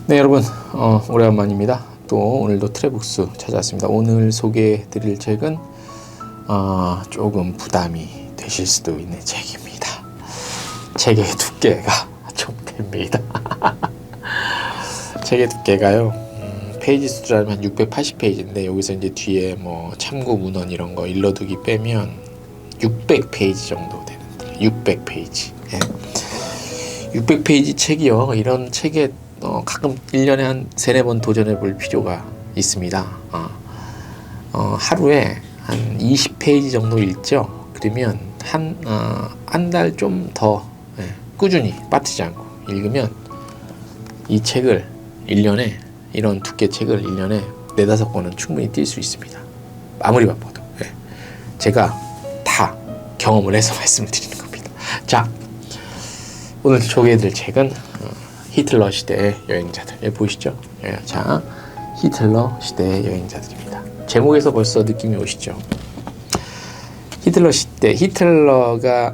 네, 여러분, 오래간만입니다. 또 오늘도 트레북스 찾아왔습니다. 오늘 소개해드릴 책은 조금 부담이 되실 수도 있는 책입니다. 책의 두께가 좀 됩니다. 책의 두께가요, 페이지 수라면 한 680페이지인데 여기서 이제 뒤에 뭐 참고 문헌 이런 거 일러두기 빼면 600페이지 정도 되는데 600페이지. 예. 600페이지 책이요. 이런 책에 가끔 1년에 한 3-4번 도전해 볼 필요가 있습니다. 하루에 한 20페이지 정도 읽죠. 그러면 한 달 좀 더 꾸준히 빠뜨지 않고 읽으면 이 책을 1년에, 이런 두께 책을 1년에 4-5권은 충분히 뛸 수 있습니다. 아무리 바빠도. 제가 다 경험을 해서 말씀을 드리는 겁니다. 자, 오늘 소개해드릴 책은 히틀러 시대의 여행자들. 보이시죠? 자, 히틀러 시대의 여행자들입니다. 제목에서 벌써 느낌이 오시죠? 히틀러 시대, 히틀러가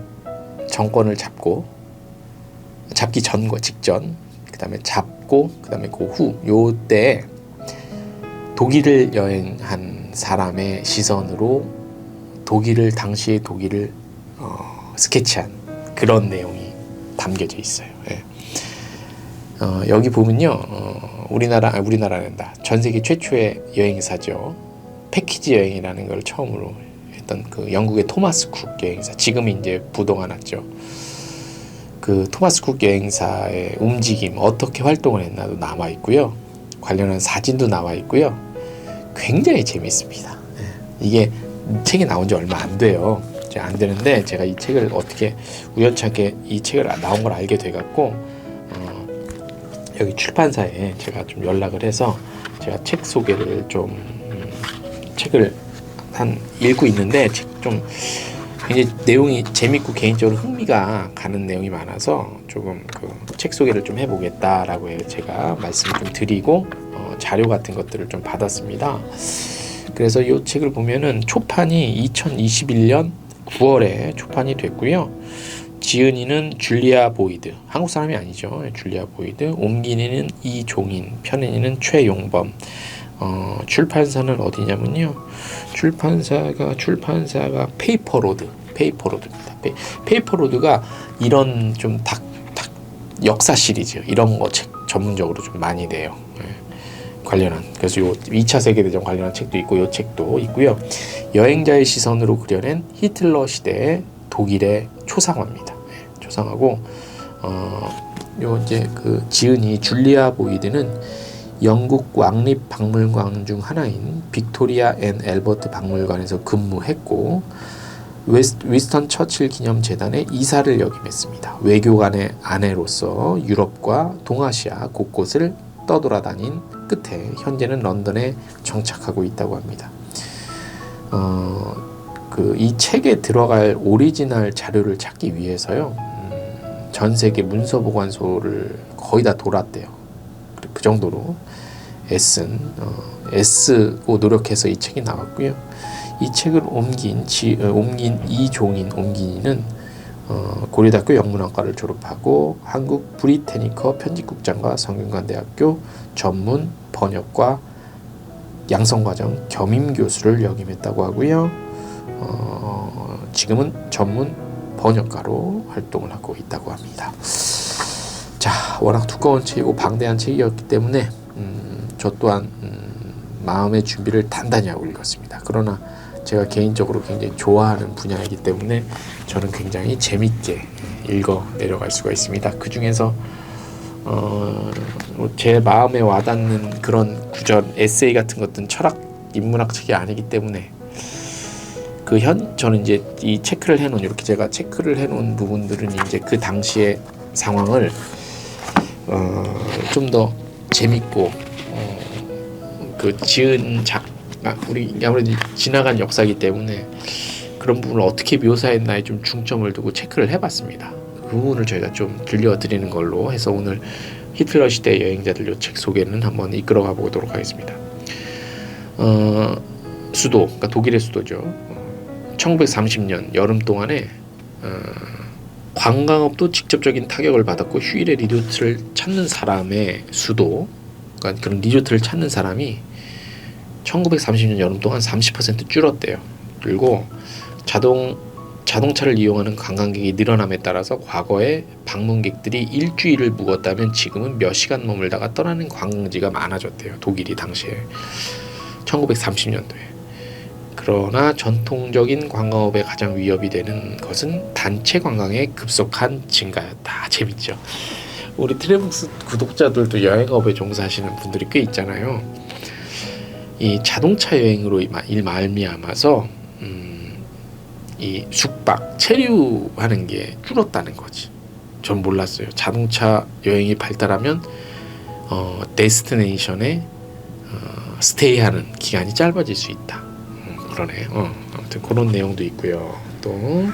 정권을 잡기 전과 직전, 그 다음에 잡고, 그 다음에 그 후, 요때 독일을 여행한 사람의 시선으로 당시의 독일을 스케치한 그런 내용이 담겨져 있어요. 여기 보면요, 우리나라란다. 전 세계 최초의 여행사죠. 패키지 여행이라는 걸 처음으로 했던 그 영국의 토마스 쿡 여행사. 지금은 이제 부도가 났죠. 그 토마스 쿡 여행사의 움직임, 어떻게 활동을 했나도 남아 있고요. 관련한 사진도 나와 있고요. 굉장히 재밌습니다. 이게 책이 나온 지 얼마 안 돼요. 안 되는데 제가 이 책을 어떻게 우연찮게 이 책을 나온 걸 알게 돼갖고 여기 출판사에 제가 좀 연락을 해서 제가 책 소개를 좀 책을 한 읽고 있는데 좀 굉장히 내용이 재밌고 개인적으로 흥미가 가는 내용이 많아서 조금 그 책 소개를 좀 해보겠다라고 해서 제가 말씀을 좀 드리고 자료 같은 것들을 좀 받았습니다. 그래서 이 책을 보면은 초판이 2021년 9월에 초판이 됐고요. 지은이는 줄리아 보이드, 한국 사람이 아니죠. 줄리아 보이드. 옮기니는 이종인, 편인이는 최용범. 출판사는 어디냐면요. 출판사가 페이퍼로드입니다. 페이퍼로드가 이런 좀 역사 시리즈 이런 거 책 전문적으로 좀 많이 내요. 관련한. 그래서 요 2차 세계대전 관련한 책도 있고 요 책도 있고요. 여행자의 시선으로 그려낸 히틀러 시대의 독일의 초상화입니다. 초상화고 요 이제 그 지은이 줄리아 보이드는 영국 왕립 박물관 중 하나인 빅토리아 앤 앨버트 박물관에서 근무했고 위스턴 처칠 기념재단의 이사를 역임했습니다. 외교관의 아내로서 유럽과 동아시아 곳곳을 떠돌아다닌 끝에 현재는 런던에 정착하고 있다고 합니다. 이 책에 들어갈 오리지널 자료를 찾기 위해서요, 전 세계 문서보관소를 거의 다 돌았대요. 그 정도로 애쓰고 노력해서 이 책이 나왔고요. 이 책을 옮긴 이종인은 고려대학교 영문학과를 졸업하고 한국 브리테니커 편집국장과 성균관대학교 전문 번역과 양성과정 겸임교수를 역임했다고 하고요. 지금은 전문 번역가로 활동을 하고 있다고 합니다. 자, 워낙 두꺼운 책이고 방대한 책이었기 때문에 저 또한 마음의 준비를 단단히 하고 읽었습니다. 그러나 제가 개인적으로 굉장히 좋아하는 분야이기 때문에 저는 굉장히 재밌게 읽어 내려갈 수가 있습니다. 그 중에서 제 마음에 와닿는 그런 구절, 에세이 같은 것들은 철학, 인문학 책이 아니기 때문에 저는 이제 이 체크를 해놓은, 이렇게 제가 체크를 해놓은 부분들은 이제 그 당시의 상황을 좀 더 재밌고 그 지은 우리 아무래도 지나간 역사이기 때문에 그런 부분을 어떻게 묘사했나에 좀 중점을 두고 체크를 해봤습니다. 그 부분을 저희가 좀 들려드리는 걸로 해서 오늘 히틀러 시대 여행자들 요 책 소개는 한번 이끌어가 보도록 하겠습니다. 수도, 그러니까 독일의 수도죠. 1930년 여름 동안에 관광업도 직접적인 타격을 받았고 휴일의 리조트를 찾는 사람의 수도, 그러니까 그런 리조트를 찾는 사람이 1930년 여름 동안 30% 줄었대요. 그리고 자동차를 이용하는 관광객이 늘어남에 따라서 과거에 방문객들이 일주일을 묵었다면 지금은 몇 시간 머물다가 떠나는 관광지가 많아졌대요. 독일이 당시에 1930년도에. 그러나 전통적인 관광업에 가장 위협이 되는 것은 단체 관광의 급속한 증가였다. 재밌죠? 우리 트래블북스 구독자들도 여행업에 종사하시는 분들이 꽤 있잖아요. 이 자동차 여행으로 말미암아서 이 숙박, 체류하는 게 줄었다는 거지. 전 몰랐어요. 자동차 여행이 발달하면 데스티네이션에 스테이하는 기간이 짧아질 수 있다. 그러네. 아무튼 그런 내용도 있고요. 또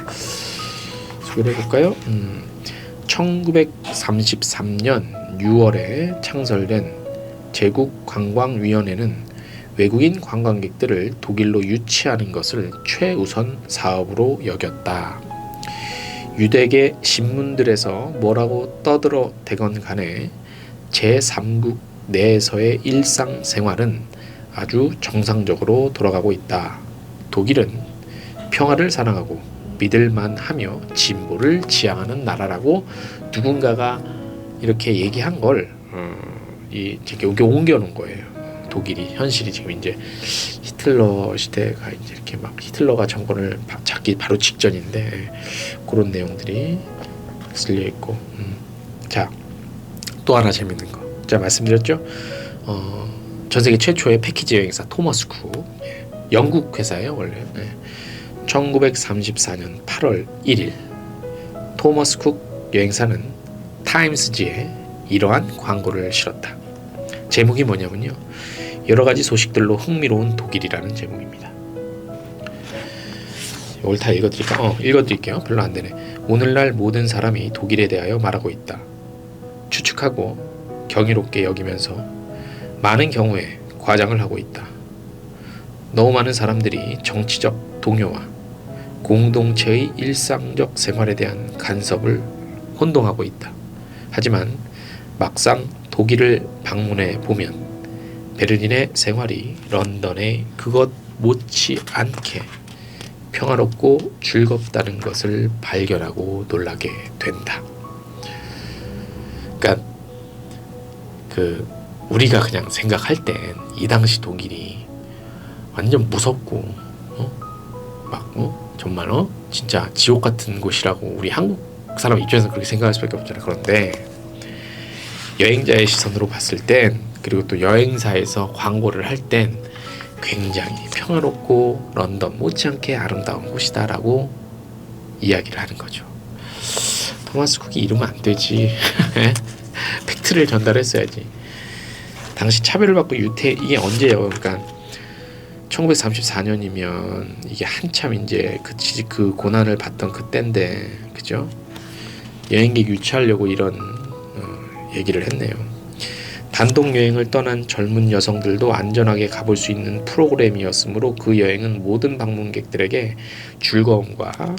소개를 해볼까요? 1933년 6월에 창설된 제국관광위원회는 외국인 관광객들을 독일로 유치하는 것을 최우선 사업으로 여겼다. 유대계 신문들에서 뭐라고 떠들어 대건 간에 제3국 내에서의 일상생활은 아주 정상적으로 돌아가고 있다. 독일은 평화를 사랑하고 믿을만하며 진보를 지향하는 나라라고 누군가가 이렇게 얘기한 걸 여기 옮겨놓은 거예요. 독일이 현실이 지금 이제 히틀러 시대가 이제 이렇게 막 히틀러가 정권을 잡기 바로 직전인데 그런 내용들이 쓸려 있고. 자, 또 하나 재밌는 거. 제가 말씀드렸죠. 전 세계 최초의 패키지 여행사 토머스 쿡, 영국 회사예요 원래. 1934년 8월 1일 토머스 쿡 여행사는 타임스지에 이러한 광고를 실었다. 제목이 뭐냐면요, 여러가지 소식들로 흥미로운 독일이라는 제목입니다. 이걸 다 읽어드릴게요. 별로 안되네. 오늘날 모든 사람이 독일에 대하여 말하고 있다. 추측하고 경이롭게 여기면서 많은 경우에 과장을 하고 있다. 너무 많은 사람들이 정치적 동요와 공동체의 일상적 생활에 대한 간섭을 혼동하고 있다. 하지만 막상 독일을 방문해 보면 베를린의 생활이 런던의 그것 못지 않게 평화롭고 즐겁다는 것을 발견하고 놀라게 된다. 그러니까 우리가 그냥 생각할 땐 이 당시 독일이 완전 무섭고 정말 진짜 지옥 같은 곳이라고 우리 한국 사람 입장에서 그렇게 생각할 수밖에 없잖아요. 그런데 여행자의 시선으로 봤을 땐, 그리고 또 여행사에서 광고를 할 땐 굉장히 평화롭고 런던 못지않게 아름다운 곳이다라고 이야기를 하는 거죠. 토마스 쿡이 이러면 안 되지. 팩트를 전달했어야지. 당시 차별을 받고 이게 언제예요? 그러니까 1934년이면 이게 한참 이제 그 고난을 받던 그때인데, 그죠? 여행객 유치하려고 이런 얘기를 했네요. 단독 여행을 떠난 젊은 여성들도 안전하게 가볼 수 있는 프로그램이었으므로 그 여행은 모든 방문객들에게 즐거움과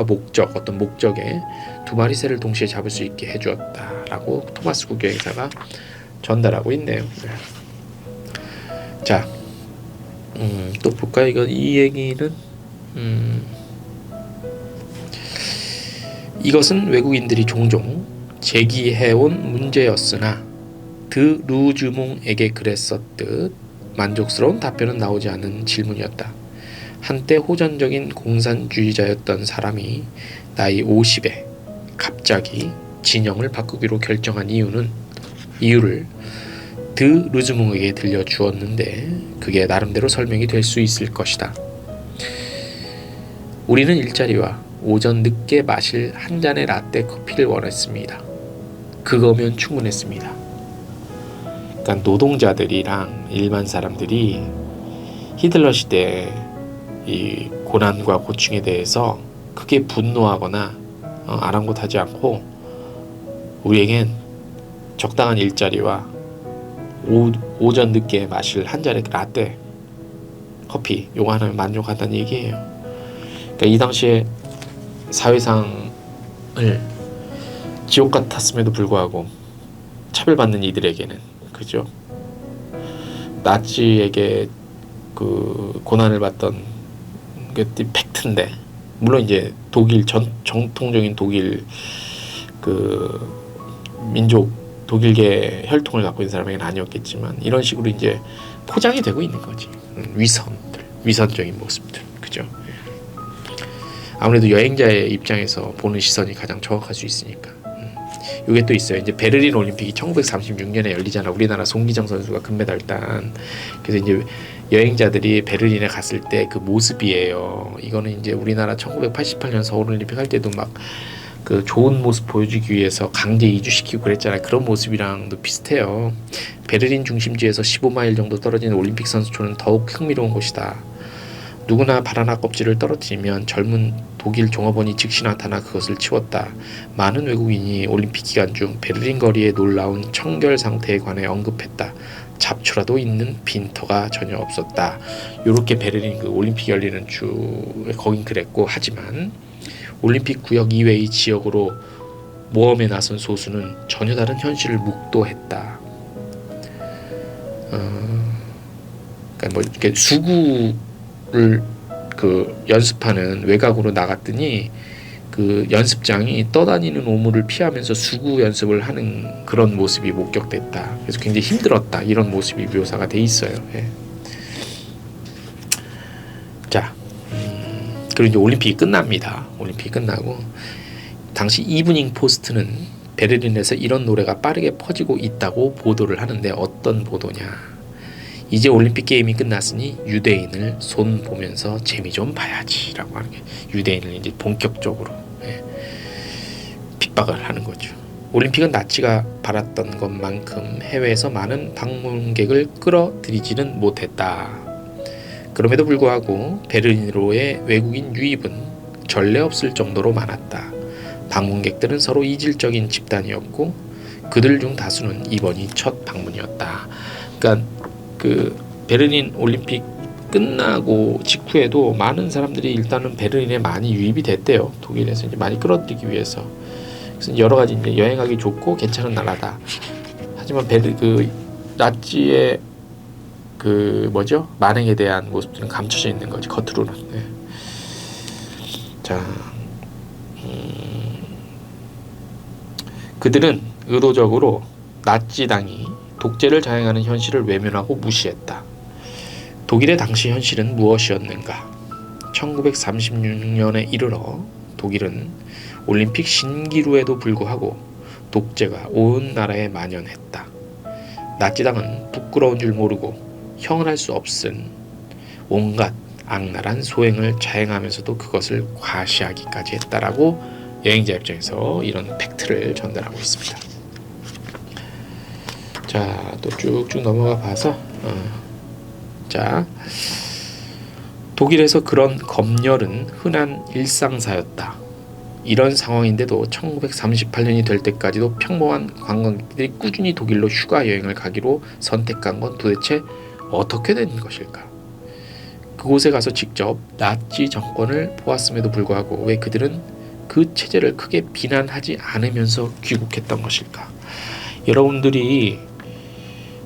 목적, 어떤 목적에 두 마리 새를 동시에 잡을 수 있게 해주었다라고 토마스 쿡 여행사가 전달하고 있네요. 자, 또 볼까요? 이 얘기는 이것은 외국인들이 종종 제기해온 문제였으나 드 루즈몽에게 그랬었듯 만족스러운 답변은 나오지 않는 질문이었다. 한때 호전적인 공산주의자였던 사람이 나이 50에 갑자기 진영을 바꾸기로 결정한 이유를 드 루즈몽에게 들려주었는데 그게 나름대로 설명이 될 수 있을 것이다. 우리는 일자리와 오전 늦게 마실 한 잔의 라떼 커피를 원했습니다. 그거면 충분했습니다. 그러니까 노동자들이랑 일반 사람들이 히틀러 시대 이 고난과 고충에 대해서 크게 분노하거나 아랑곳하지 않고 우리에겐 적당한 일자리와 오전 늦게 마실 한 잔의 라떼 커피 요거 하나면 만족한다는 얘기예요. 그러니까 이 당시에 사회상을 지옥 같았음에도 불구하고 차별받는 이들에게는, 그죠? 나치에게 그 고난을 받던 것들이 팩트인데, 물론 이제 독일 정통적인 독일 그 민족 독일계 혈통을 갖고 있는 사람에게는 아니었겠지만 이런 식으로 이제 포장이 되고 있는 거지. 위선적인 모습들, 그죠? 아무래도 여행자의 입장에서 보는 시선이 가장 정확할 수 있으니까. 이게 또 있어요. 이제 베를린 올림픽이 1936년에 열리잖아. 우리나라 송기정 선수가 금메달 딴. 그래서 이제 여행자들이 베를린에 갔을 때 그 모습이에요. 이거는 이제 우리나라 1988년 서울 올림픽 할 때도 막 그 좋은 모습 보여주기 위해서 강제 이주시키고 그랬잖아요. 그런 모습이랑도 비슷해요. 베를린 중심지에서 15마일 정도 떨어진 올림픽 선수촌은 더욱 흥미로운 곳이다. 누구나 바나나 껍질을 떨어뜨리면 젊은 독일 종업원이 즉시 나타나 그것을 치웠다. 많은 외국인이 올림픽 기간 중 베를린 거리의 놀라운 청결 상태에 관해 언급했다. 잡초라도 있는 빈터가 전혀 없었다. 요렇게 베를린 그 올림픽 열리는 주에 거긴 그랬고, 하지만 올림픽 구역 이외의 지역으로 모험에 나선 소수는 전혀 다른 현실을 묵도했다. 그러니까 뭐 이렇게 수구를 그 연습하는 외곽으로 나갔더니 그 연습장이 떠다니는 오물을 피하면서 수구 연습을 하는 그런 모습이 목격됐다. 그래서 굉장히 힘들었다. 이런 모습이 묘사가 돼 있어요. 예. 자, 그리고 이제 올림픽이 끝납니다. 올림픽이 끝나고 당시 이브닝 포스트는 베를린에서 이런 노래가 빠르게 퍼지고 있다고 보도를 하는데, 어떤 보도냐? 이제 올림픽 게임이 끝났으니 유대인을 손 보면서 재미 좀 봐야지라고 하는 게, 유대인을 이제 본격적으로 핍박을 하는 거죠. 올림픽은 나치가 바랐던 것만큼 해외에서 많은 방문객을 끌어들이지는 못했다. 그럼에도 불구하고 베를린으로의 외국인 유입은 전례 없을 정도로 많았다. 방문객들은 서로 이질적인 집단이었고 그들 중 다수는 이번이 첫 방문이었다. 그러니까 그 베를린 올림픽 끝나고 직후에도 많은 사람들이 일단은 베를린에 많이 유입이 됐대요. 독일에서 이제 많이 끌어들이기 위해서. 그래서 여러 가지 이제 여행하기 좋고 괜찮은 나라다. 하지만 그 나치의 그 만행에 대한 모습들은 감춰져 있는 거지, 겉으로는. 네. 자, 그들은 의도적으로 나치당이 독재를 자행하는 현실을 외면하고 무시했다. 독일의 당시 현실은 무엇이었는가? 1936년에 이르러 독일은 올림픽 신기루에도 불구하고 독재가 온 나라에 만연했다. 나치당은 부끄러운 줄 모르고 형언할 수 없은 온갖 악랄한 소행을 자행하면서도 그것을 과시하기까지 했다라고 여행자 입장에서 이런 팩트를 전달하고 있습니다. 자, 또 쭉쭉 넘어가 봐서 자, 독일에서 그런 검열은 흔한 일상사였다. 이런 상황인데도 1938년이 될 때까지도 평범한 관광객들이 꾸준히 독일로 휴가 여행을 가기로 선택한 건 도대체 어떻게 된 것일까? 그곳에 가서 직접 나치 정권을 보았음에도 불구하고 왜 그들은 그 체제를 크게 비난하지 않으면서 귀국했던 것일까? 여러분들이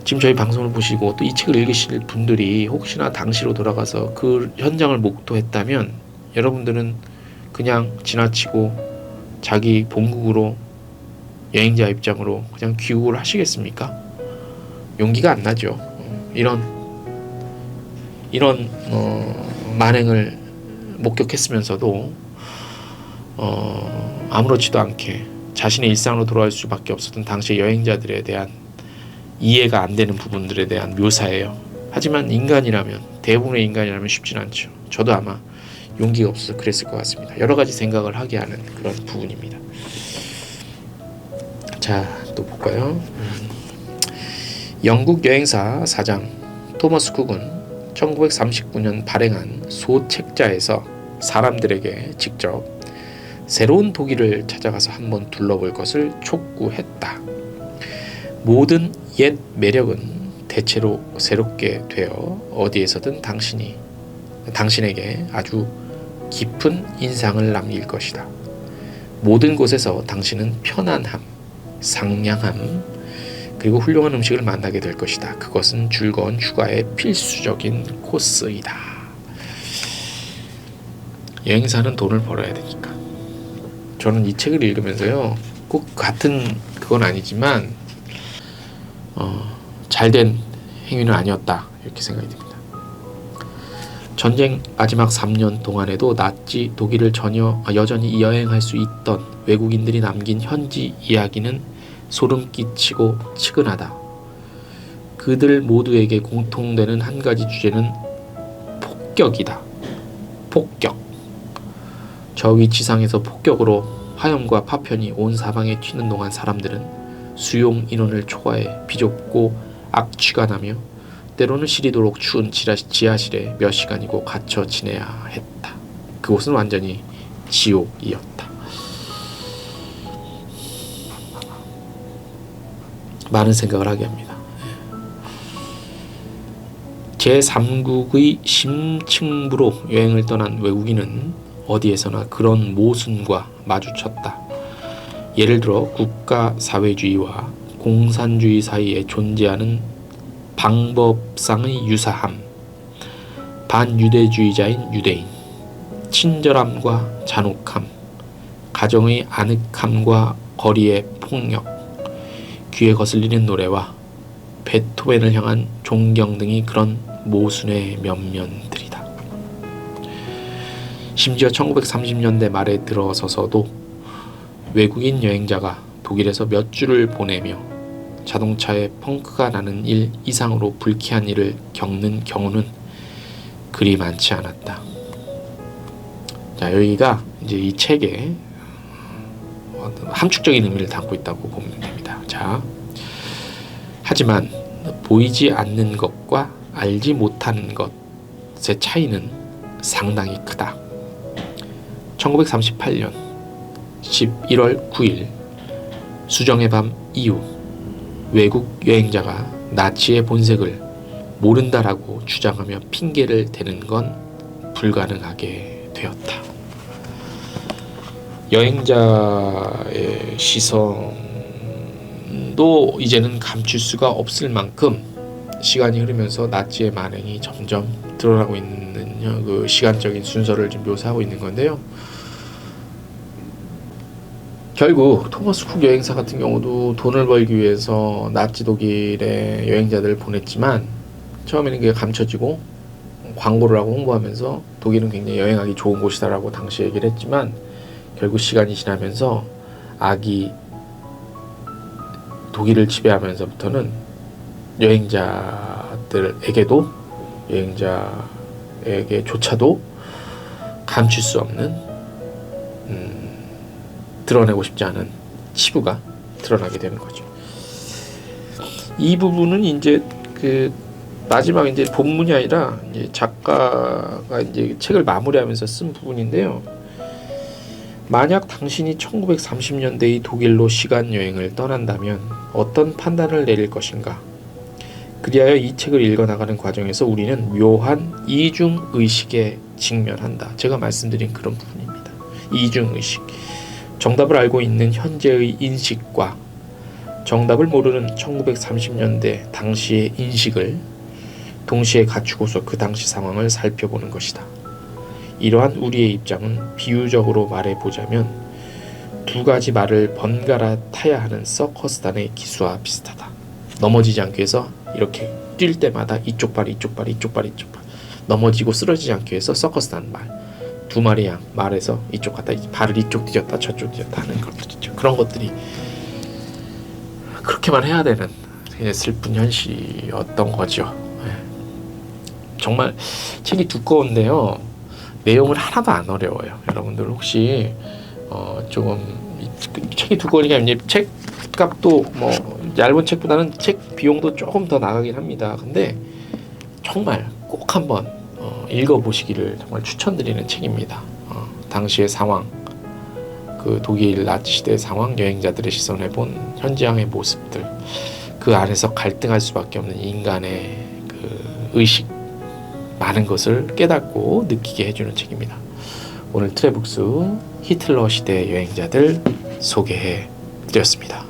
지금 저희 방송을 보시고 또 이 책을 읽으실 분들이 혹시나 당시로 돌아가서 그 현장을 목도했다면 여러분들은 그냥 지나치고 자기 본국으로 여행자 입장으로 그냥 귀국을 하시겠습니까? 용기가 안 나죠. 이런 만행을 목격했으면서도 아무렇지도 않게 자신의 일상으로 돌아갈 수밖에 없었던 당시의 여행자들에 대한 이해가 안 되는 부분들에 대한 묘사예요. 하지만 인간이라면, 대부분의 인간이라면 쉽진 않죠. 저도 아마 용기가 없어서 그랬을 것 같습니다. 여러 가지 생각을 하게 하는 그런 부분입니다. 자, 또 볼까요? 영국 여행사 사장 토머스 쿡은 1939년 발행한 소책자에서 사람들에게 직접 새로운 독일을 찾아가서 한번 둘러볼 것을 촉구했다. 모든 옛 매력은 대체로 새롭게 되어 어디에서든 당신에게 아주 깊은 인상을 남길 것이다. 모든 곳에서 당신은 편안함, 상냥함, 그리고 훌륭한 음식을 만나게 될 것이다. 그것은 즐거운 휴가의 필수적인 코스이다. 여행사는 돈을 벌어야 되니까. 저는 이 책을 읽으면서요, 꼭 같은 그건 아니지만 잘된 행위는 아니었다, 이렇게 생각이 듭니다. 전쟁 마지막 3년 동안에도 나치 독일을 여전히 여행할 수 있던 외국인들이 남긴 현지 이야기는 소름 끼치고 측은하다. 그들 모두에게 공통되는 한 가지 주제는 폭격이다. 폭격. 저 위 지상에서 폭격으로 화염과 파편이 온 사방에 튀는 동안 사람들은 수용 인원을 초과해 비좁고 악취가 나며 때로는 시리도록 추운 지하실에 몇 시간이고 갇혀 지내야 했다. 그곳은 완전히 지옥이었다. 많은 생각을 하게 합니다. 제3국의 심층부로 여행을 떠난 외국인은 어디에서나 그런 모순과 마주쳤다. 예를 들어 국가 사회주의와 공산주의 사이에 존재하는 방법상의 유사함, 반유대주의자인 유대인, 친절함과 잔혹함, 가정의 아늑함과 거리의 폭력, 귀에 거슬리는 노래와 베토벤을 향한 존경 등이 그런 모순의 면면들이다. 심지어 1930년대 말에 들어서서도 외국인 여행자가 독일에서 몇 주를 보내며 자동차에 펑크가 나는 일 이상으로 불쾌한 일을 겪는 경우는 그리 많지 않았다. 자, 여기가 이제 이 책에 함축적인 의미를 담고 있다고 보면 됩니다. 자, 하지만 보이지 않는 것과 알지 못하는 것의 차이는 상당히 크다. 1938년 11월 9일 수정의 밤 이후 외국 여행자가 나치의 본색을 모른다라고 주장하며 핑계를 대는 건 불가능하게 되었다. 여행자의 시선도 이제는 감출 수가 없을 만큼 시간이 흐르면서 나치의 만행이 점점 드러나고 있는 그 시간적인 순서를 좀 묘사하고 있는 건데요. 결국 토마스 쿡 여행사 같은 경우도 돈을 벌기 위해서 나치 독일의 여행자들을 보냈지만 처음에는 그게 감춰지고 광고를 하고 홍보하면서 독일은 굉장히 여행하기 좋은 곳이다라고 당시 얘기를 했지만 결국 시간이 지나면서 악이 독일을 지배하면서부터는 여행자에게조차도 감출 수 없는 드러내고 싶지 않은 치부가 드러나게 되는 거죠. 이 부분은 이제 그 마지막 이제 본문이 아니라 이제 작가가 이제 책을 마무리하면서 쓴 부분인데요. 만약 당신이 1930년대의 독일로 시간 여행을 떠난다면 어떤 판단을 내릴 것인가? 그리하여 이 책을 읽어나가는 과정에서 우리는 묘한 이중의식에 직면한다. 제가 말씀드린 그런 부분입니다. 이중의식. 정답을 알고 있는 현재의 인식과 정답을 모르는 1930년대 당시의 인식을 동시에 갖추고서 그 당시 상황을 살펴보는 것이다. 이러한 우리의 입장은 비유적으로 말해보자면 두 가지 말을 번갈아 타야 하는 서커스단의 기수와 비슷하다. 넘어지지 않기 위해서 이렇게 뛸 때마다 이쪽 발, 이쪽 발, 이쪽 발, 이쪽 발 넘어지고 쓰러지지 않기 위해서 서커스단 말 두 마리 양 말에서 이쪽 갔다 발을 이쪽 뒤졌다 저쪽 뒤졌다 하는 것들이죠. 그런 것들이 그렇게만 해야 되는 슬픈 현실이었던 거죠. 정말 책이 두꺼운데요. 내용은 하나도 안 어려워요. 여러분들 혹시 조금 책이 두꺼우니까 이제 책 값도 뭐 얇은 책보다는 책 비용도 조금 더 나가긴 합니다. 근데 정말 꼭 한번 읽어보시기를 정말 추천드리는 책입니다. 당시의 상황, 그 독일 나치 시대의 상황, 여행자들의 시선에 본 현지양의 모습들, 그 안에서 갈등할 수밖에 없는 인간의 그 의식, 많은 것을 깨닫고 느끼게 해주는 책입니다. 오늘 트레북스 히틀러 시대 여행자들 소개해 드렸습니다.